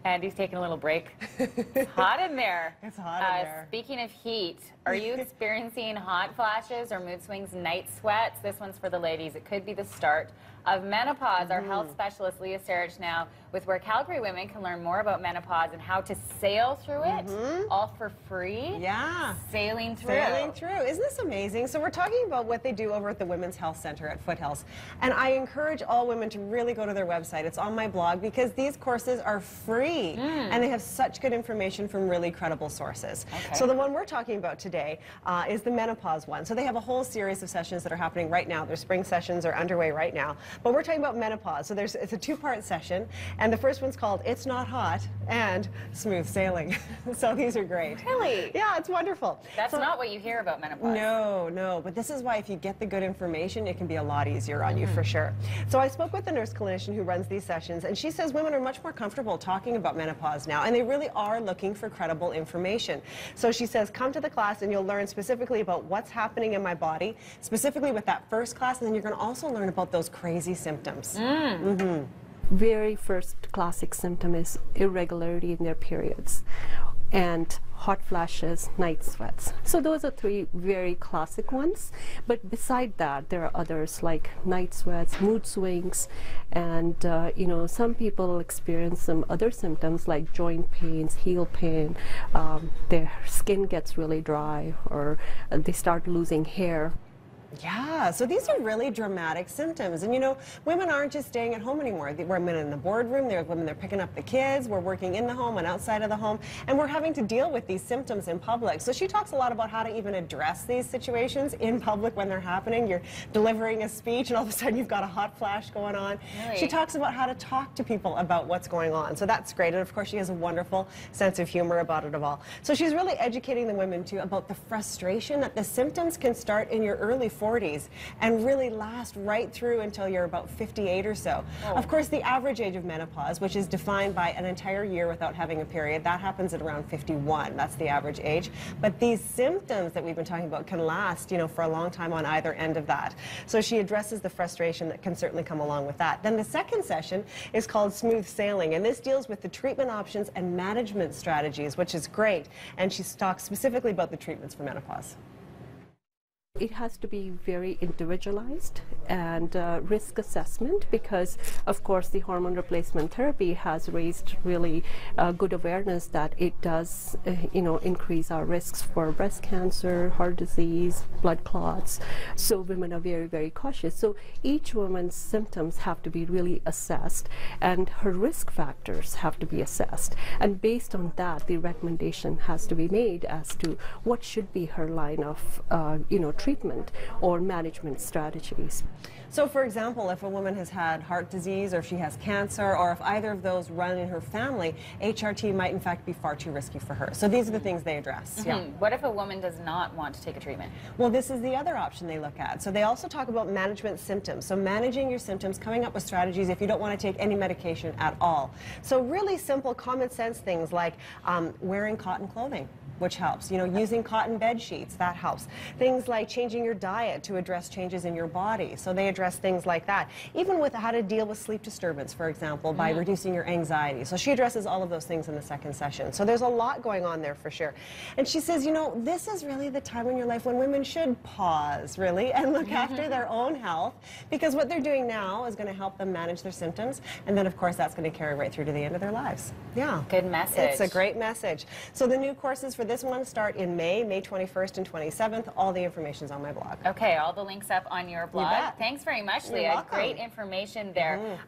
Andy's taking a little break. It's hot in there. It's hot in there. Speaking of heat, are you experiencing hot flashes or mood swings, night sweats? This one's for the ladies. It could be the start of menopause. Our health specialist, Leah Sarich, now with where Calgary women can learn more about menopause and how to sail through it, all for free. Yeah. Sailing through. Sailing through. Isn't this amazing? So we're talking about what they do over at the Women's Health Center at Foothills. And I encourage all women to really go to their website. It's on my blog because these courses are free. And they have such good information from really credible sources. Okay. So the one we're talking about today is the menopause one. So they have a whole series of sessions that are happening right now. Their spring sessions are underway right now. But we're talking about menopause. So it's a two-part session. And the first one's called It's Not Hot and Smooth Sailing. So these are great. Really? Yeah, it's wonderful. That's not what you hear about menopause. No, no. But this is why if you get the good information, it can be a lot easier on you for sure. So I spoke with the nurse clinician who runs these sessions, and she says women are much more comfortable talking about menopause now, and they really are looking for credible information. So she says, come to the class and you'll learn specifically about what's happening in my body, specifically with that first class, and then you're going to also learn about those crazy symptoms. Very first classic symptom is irregularity in their periods and hot flashes, night sweats. So those are three very classic ones. But beside that, there are others like night sweats, mood swings, and you know, some people experience some other symptoms like joint pains, heel pain, their skin gets really dry, or they start losing hair. Yeah, so these are really dramatic symptoms. And you know, women aren't just staying at home anymore. We're women in the boardroom, there are women that are picking up the kids, we're working in the home and outside of the home, and we're having to deal with these symptoms in public. So she talks a lot about how to even address these situations in public when they're happening. You're delivering a speech and all of a sudden you've got a hot flash going on. Really? She talks about how to talk to people about what's going on. So that's great. And of course she has a wonderful sense of humor about it all. So she's really educating the women too about the frustration that the symptoms can start in your early 40s and really last right through until you're about 58 or so. Oh. Of course, the average age of menopause, which is defined by an entire year without having a period, that happens at around 51. That's the average age. But these symptoms that we've been talking about can last, you know, for a long time on either end of that. So she addresses the frustration that can certainly come along with that. Then the second session is called Smooth Sailing, and this deals with the treatment options and management strategies, which is great. And she talks specifically about the treatments for menopause. It has to be very individualized and risk assessment, because of course the hormone replacement therapy has raised really good awareness that it does you know, increase our risks for breast cancer, heart disease, blood clots. So women are very, very cautious. So each woman's symptoms have to be really assessed and her risk factors have to be assessed, and based on that the recommendation has to be made as to what should be her line of you know, treatment or management strategies. So for example, if a woman has had heart disease, or if she has cancer, or if either of those run in her family, HRT might in fact be far too risky for her. So these are the things they address. Yeah. What if a woman does not want to take a treatment? Well, this is the other option they look at. So they also talk about management symptoms. So managing your symptoms, coming up with strategies if you don't want to take any medication at all. So really simple, common sense things like wearing cotton clothing, which helps. You know, using cotton bed sheets, that helps. Things like changing your diet to address changes in your body. So they address things like that. Even with how to deal with sleep disturbance, for example, by reducing your anxiety. So she addresses all of those things in the second session. So there's a lot going on there for sure. And she says, you know, this is really the time in your life when women should pause, really, and look after their own health, because what they're doing now is going to help them manage their symptoms, and then of course that's going to carry right through to the end of their lives. Yeah. Good message. It's a great message. So the new courses for this one start in May 21st and 27th. All the information's on my blog. Okay, all the links up on your blog. bet. Thanks very much, You're Leah. welcome. Great information there.